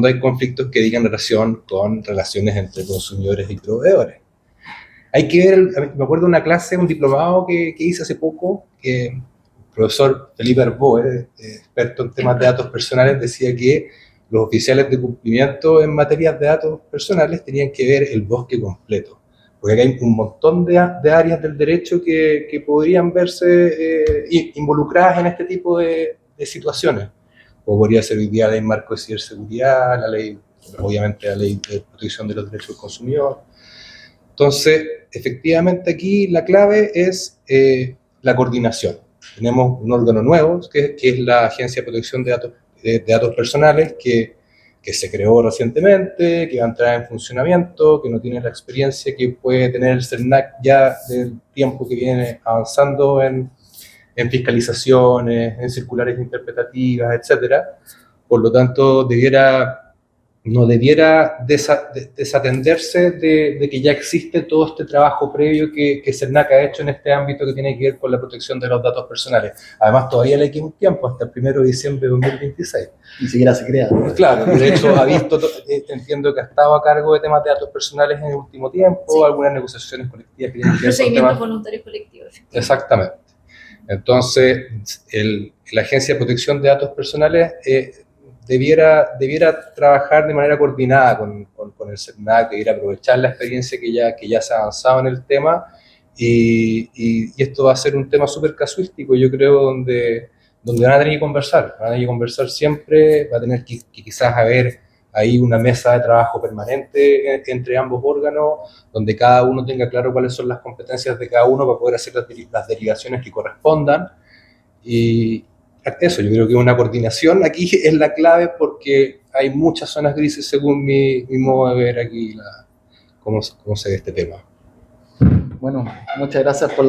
hay conflictos que digan relación con relaciones entre consumidores y proveedores. Hay que ver, me acuerdo de una clase, un diplomado que hice hace poco, que el profesor Felipe Arboe, experto en temas de datos personales, decía que los oficiales de cumplimiento en materias de datos personales tenían que ver el bosque completo, porque acá hay un montón de áreas del derecho que podrían verse involucradas en este tipo de situaciones, como podría ser hoy día la ley marco de ciberseguridad, obviamente la ley de protección de los derechos del consumidor. Entonces, efectivamente aquí la clave es la coordinación. Tenemos un órgano nuevo, que es la Agencia de Protección de Datos Personales, que se creó recientemente, que va a entrar en funcionamiento, que no tiene la experiencia que puede tener el CERNAC ya del tiempo que viene avanzando en fiscalizaciones, en circulares interpretativas, etc. Por lo tanto, no debiera desatenderse de que ya existe todo este trabajo previo que CERNAC ha hecho en este ámbito que tiene que ver con la protección de los datos personales. Además, todavía le queda un tiempo, hasta el 1 de diciembre de 2026. Ni siquiera se crea. Claro, de hecho, entiendo que ha estado a cargo de temas de datos personales en el último tiempo, sí. Algunas negociaciones colectivas que tienen que ver con procedimientos voluntarios colectivos. Exactamente. Entonces, la Agencia de Protección de Datos Personales debiera trabajar de manera coordinada con el CERNAC, debiera aprovechar la experiencia que ya se ha avanzado en el tema, y esto va a ser un tema súper casuístico, yo creo, donde van a tener que conversar siempre, va a tener que quizás haber ahí una mesa de trabajo permanente entre ambos órganos, donde cada uno tenga claro cuáles son las competencias de cada uno para poder hacer las derivaciones que correspondan. Y eso, yo creo que una coordinación aquí es la clave, porque hay muchas zonas grises según mi modo de ver aquí cómo se ve este tema. Bueno, muchas gracias por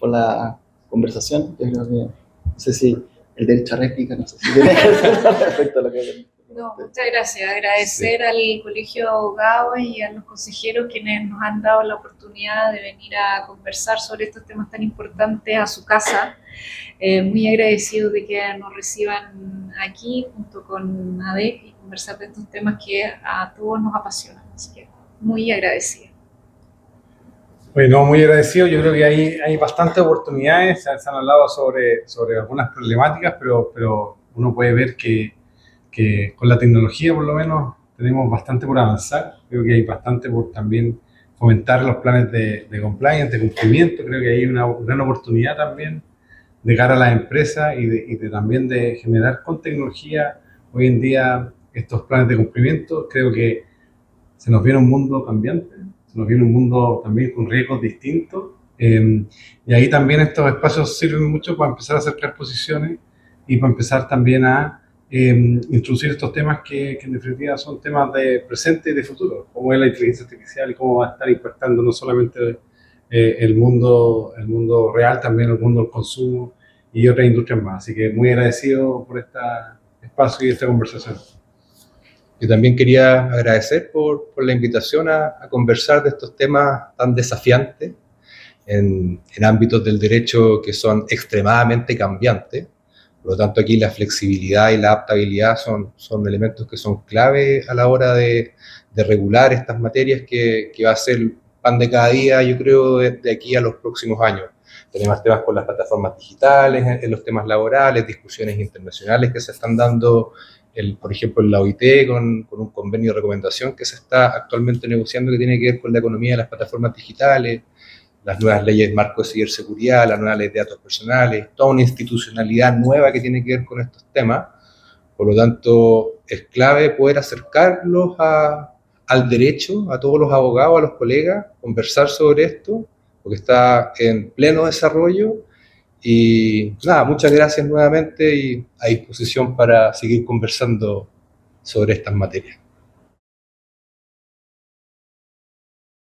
la conversación. Yo creo que, no sé si el derecho a réplica, no sé si tiene respecto a lo que... No, muchas gracias. Agradecer al Colegio de Abogados y a los consejeros quienes nos han dado la oportunidad de venir a conversar sobre estos temas tan importantes a su casa. Muy agradecidos de que nos reciban aquí junto con ADEC y conversar de estos temas que a todos nos apasionan. Así que muy agradecida. Bueno, muy agradecido. Yo creo que hay bastantes oportunidades. Se han hablado sobre algunas problemáticas, pero uno puede ver que con la tecnología, por lo menos, tenemos bastante por avanzar. Creo que hay bastante por también fomentar los planes de compliance, de cumplimiento. Creo que hay una gran oportunidad también de cara a las empresas y también de generar con tecnología hoy en día estos planes de cumplimiento. Creo que se nos viene un mundo cambiante, se nos viene un mundo también con riesgos distintos, y ahí también estos espacios sirven mucho para empezar a acercar posiciones y para empezar también a introducir estos temas que en definitiva son temas de presente y de futuro, como es la inteligencia artificial y cómo va a estar impactando no solamente el mundo real, también el mundo del consumo y otras industrias más. Así que muy agradecido por este espacio y esta conversación. Yo también quería agradecer por la invitación a conversar de estos temas tan desafiantes en ámbitos del derecho que son extremadamente cambiantes. Por lo tanto, aquí la flexibilidad y la adaptabilidad son elementos que son clave a la hora de regular estas materias que va a ser pan de cada día, yo creo, de aquí a los próximos años. Tenemos temas con las plataformas digitales, en los temas laborales, discusiones internacionales que se están dando, por ejemplo, en la OIT con un convenio de recomendación que se está actualmente negociando que tiene que ver con la economía de las plataformas digitales, las nuevas leyes marco de ciberseguridad, la nueva ley de datos personales, toda una institucionalidad nueva que tiene que ver con estos temas. Por lo tanto, es clave poder acercarlos al derecho, a todos los abogados, a los colegas, conversar sobre esto, porque está en pleno desarrollo. Y nada, muchas gracias nuevamente y a disposición para seguir conversando sobre estas materias.